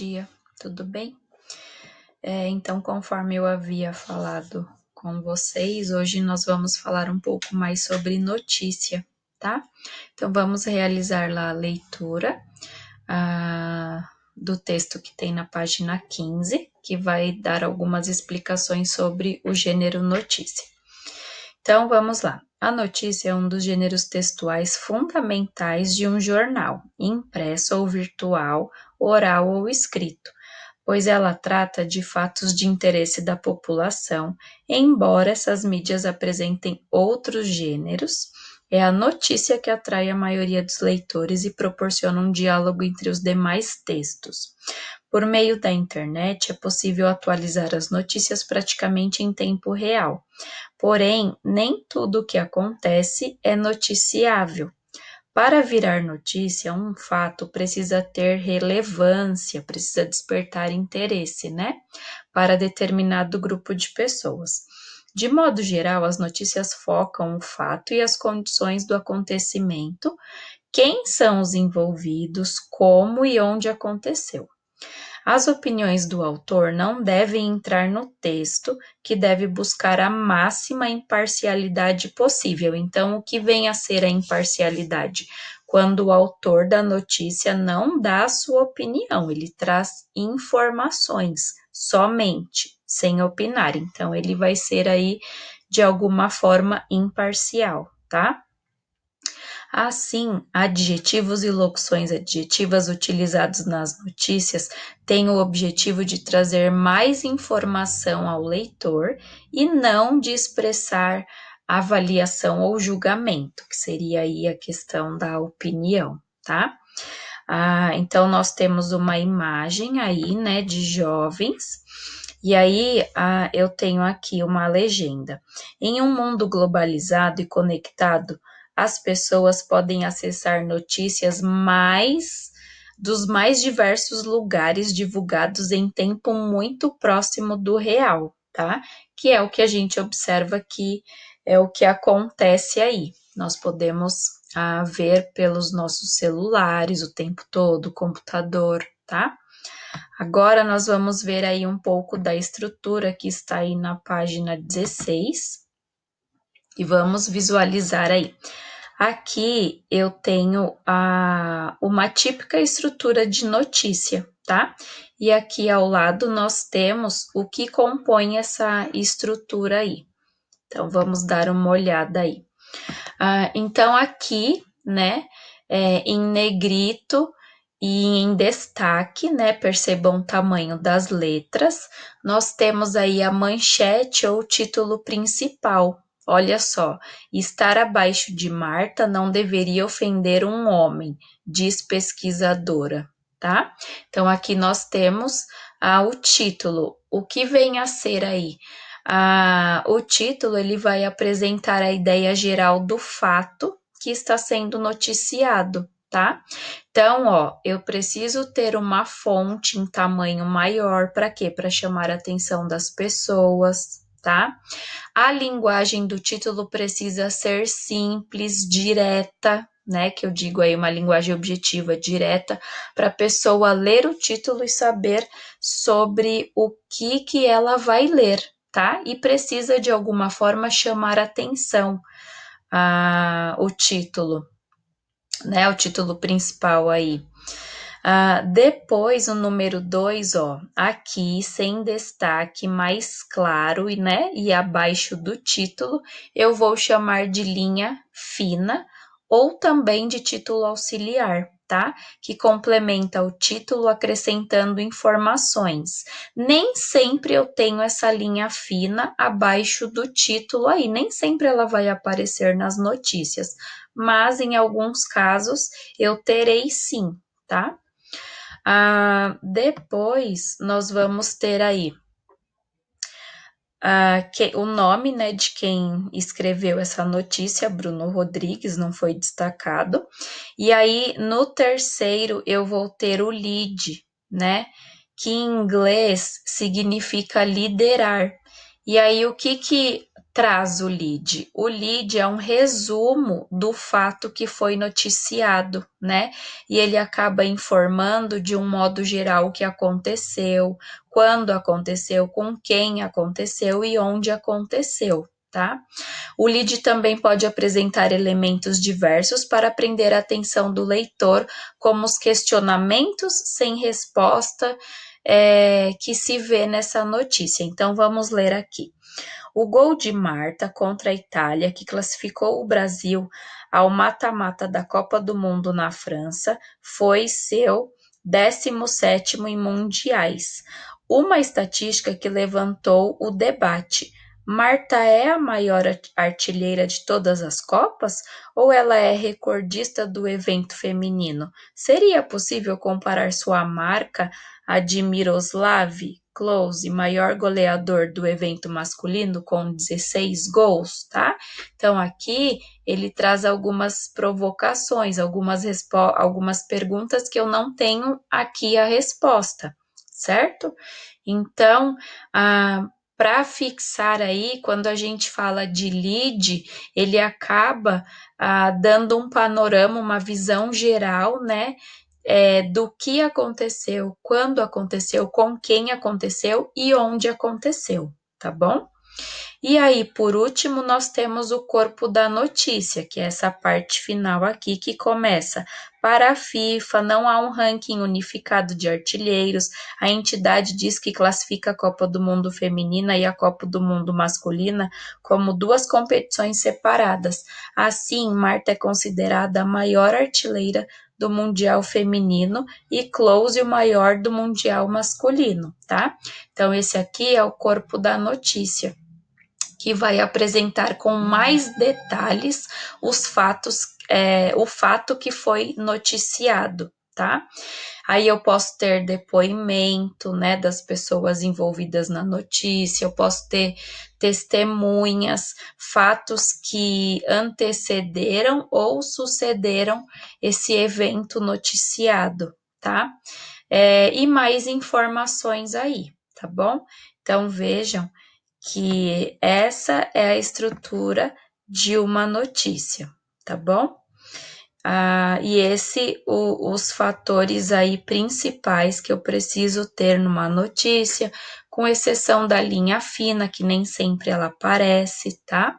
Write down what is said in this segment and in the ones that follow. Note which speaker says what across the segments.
Speaker 1: Dia, tudo bem? Então, conforme eu havia falado com vocês, hoje nós vamos falar um pouco mais sobre notícia, tá? Então, vamos realizar lá a leitura do texto que tem na página 15, que vai dar algumas explicações sobre o gênero notícia. Então, vamos lá. A notícia é um dos gêneros textuais fundamentais de um jornal, impresso ou virtual, oral ou escrito, pois ela trata de fatos de interesse da população, embora essas mídias apresentem outros gêneros, é a notícia que atrai a maioria dos leitores e proporciona um diálogo entre os demais textos. Por meio da internet, é possível atualizar as notícias praticamente em tempo real. Porém, nem tudo o que acontece é noticiável. Para virar notícia, um fato precisa ter relevância, precisa despertar interesse, né? Para determinado grupo de pessoas. De modo geral, as notícias focam o fato e as condições do acontecimento, quem são os envolvidos, como e onde aconteceu. As opiniões do autor não devem entrar no texto, que deve buscar a máxima imparcialidade possível. Então, o que vem a ser a imparcialidade? Quando o autor da notícia não dá a sua opinião, ele traz informações somente, sem opinar. Então, ele vai ser aí, de alguma forma, imparcial, tá? Assim, adjetivos e locuções adjetivas utilizados nas notícias têm o objetivo de trazer mais informação ao leitor e não de expressar avaliação ou julgamento, que seria aí a questão da opinião, tá? Então, nós temos uma imagem aí, né, de jovens, e aí eu tenho aqui uma legenda. Em um mundo globalizado e conectado, as pessoas podem acessar notícias dos mais diversos lugares divulgados em tempo muito próximo do real, tá? Que é o que a gente observa que é o que acontece aí. Nós podemos ver pelos nossos celulares o tempo todo, computador, tá? Agora nós vamos ver aí um pouco da estrutura que está aí na página 16 e vamos visualizar aí. Aqui eu tenho uma típica estrutura de notícia, tá? E aqui ao lado nós temos o que compõe essa estrutura aí. Então, vamos dar uma olhada aí. Então, aqui, né, em negrito e em destaque, né, percebam o tamanho das letras, nós temos aí a manchete ou título principal. Olha só, estar abaixo de Marta não deveria ofender um homem, diz pesquisadora, tá? Então, aqui nós temos o título. O que vem a ser aí? O título ele vai apresentar a ideia geral do fato que está sendo noticiado, tá? Então, eu preciso ter uma fonte em tamanho maior, para quê? Para chamar a atenção das pessoas, tá? A linguagem do título precisa ser simples, direta, né? Que eu digo aí uma linguagem objetiva, direta, para a pessoa ler o título e saber sobre o que ela vai ler, tá? E precisa de alguma forma chamar atenção o título, né? O título principal aí. Depois, o número 2, aqui sem destaque, mais claro, né? E abaixo do título, eu vou chamar de linha fina ou também de título auxiliar, tá? Que complementa o título acrescentando informações. Nem sempre eu tenho essa linha fina abaixo do título aí, nem sempre ela vai aparecer nas notícias, mas em alguns casos eu terei sim, tá? Depois nós vamos ter aí o nome, né, de quem escreveu essa notícia, Bruno Rodrigues, não foi destacado. E aí, no terceiro, eu vou ter o lead, né, que em inglês significa liderar. E aí, o que traz o lead? O lead é um resumo do fato que foi noticiado, né? E ele acaba informando de um modo geral o que aconteceu, quando aconteceu, com quem aconteceu e onde aconteceu, tá? O lead também pode apresentar elementos diversos para prender a atenção do leitor, como os questionamentos sem resposta que se vê nessa notícia. Então, vamos ler aqui. O gol de Marta contra a Itália, que classificou o Brasil ao mata-mata da Copa do Mundo na França, foi seu 17º em mundiais. Uma estatística que levantou o debate. Marta é a maior artilheira de todas as Copas ou ela é recordista do evento feminino? Seria possível comparar sua marca à de Miroslav Klose, maior goleador do evento masculino, com 16 gols, tá? Então, aqui ele traz algumas provocações, algumas perguntas que eu não tenho aqui a resposta, certo? Então, para fixar aí, quando a gente fala de lead, ele acaba dando um panorama, uma visão geral, né? Do que aconteceu, quando aconteceu, com quem aconteceu e onde aconteceu, tá bom? E aí, por último, nós temos o corpo da notícia, que é essa parte final aqui que começa. Para a FIFA, não há um ranking unificado de artilheiros. A entidade diz que classifica a Copa do Mundo feminina e a Copa do Mundo masculina como duas competições separadas. Assim, Marta é considerada a maior artilheira do Mundial feminino e Klose o maior do Mundial masculino, tá? Então, esse aqui é o corpo da notícia, que vai apresentar com mais detalhes os fatos, o fato que foi noticiado, tá? Aí eu posso ter depoimento, né, das pessoas envolvidas na notícia, eu posso ter testemunhas, fatos que antecederam ou sucederam esse evento noticiado, tá? E mais informações aí, tá bom? Então vejam que essa é a estrutura de uma notícia, tá bom? Os fatores aí principais que eu preciso ter numa notícia, com exceção da linha fina, que nem sempre ela aparece, tá?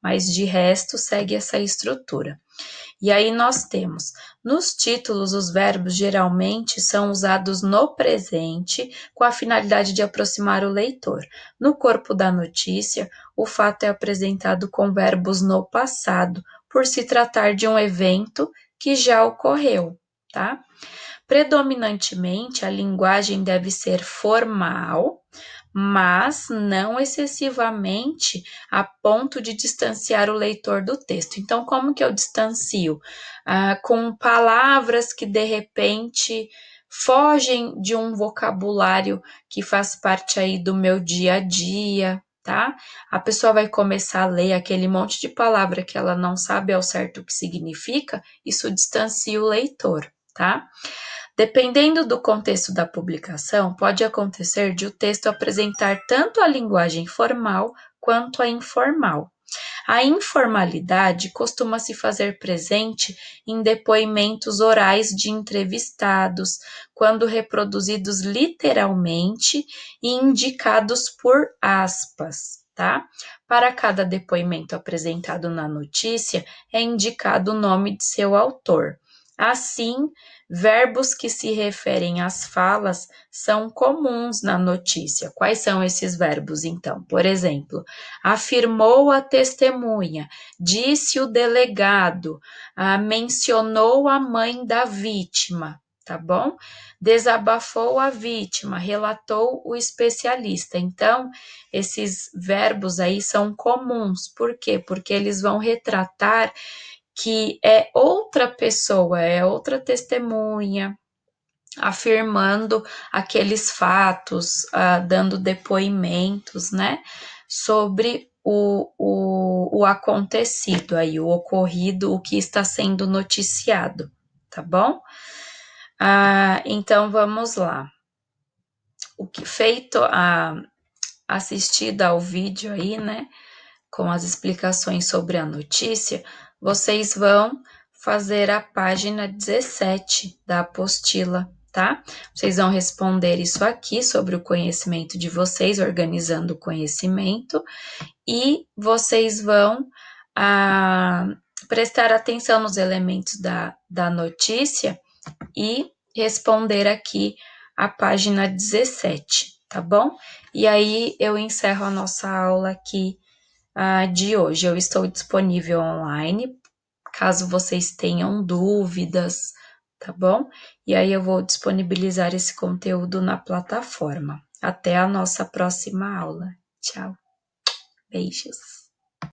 Speaker 1: Mas de resto segue essa estrutura. E aí nós temos, nos títulos, os verbos geralmente são usados no presente com a finalidade de aproximar o leitor. No corpo da notícia, o fato é apresentado com verbos no passado, por se tratar de um evento que já ocorreu, tá? Predominantemente, a linguagem deve ser formal, mas não excessivamente a ponto de distanciar o leitor do texto. Então, como que eu distancio? Com palavras que, de repente, fogem de um vocabulário que faz parte aí do meu dia a dia, tá? A pessoa vai começar a ler aquele monte de palavra que ela não sabe ao certo o que significa, isso distancia o leitor, tá? Dependendo do contexto da publicação, pode acontecer de o texto apresentar tanto a linguagem formal quanto a informal. A informalidade costuma se fazer presente em depoimentos orais de entrevistados, quando reproduzidos literalmente e indicados por aspas, tá? Para cada depoimento apresentado na notícia, é indicado o nome de seu autor. Assim, verbos que se referem às falas são comuns na notícia. Quais são esses verbos, então? Por exemplo, afirmou a testemunha, disse o delegado, mencionou a mãe da vítima, tá bom? Desabafou a vítima, relatou o especialista. Então, esses verbos aí são comuns. Por quê? Porque eles vão retratar que é outra pessoa, é outra testemunha, afirmando aqueles fatos, dando depoimentos, né, sobre o acontecido aí, o ocorrido, o que está sendo noticiado, tá bom? Então vamos lá. O que feito assistida ao vídeo aí, né? com as explicações sobre a notícia, vocês vão fazer a página 17 da apostila, tá? Vocês vão responder isso aqui sobre o conhecimento de vocês, organizando o conhecimento, e vocês vão prestar atenção nos elementos da notícia e responder aqui a página 17, tá bom? E aí eu encerro a nossa aula aqui de hoje. Eu estou disponível online, caso vocês tenham dúvidas, tá bom? E aí eu vou disponibilizar esse conteúdo na plataforma. Até a nossa próxima aula. Tchau. Beijos.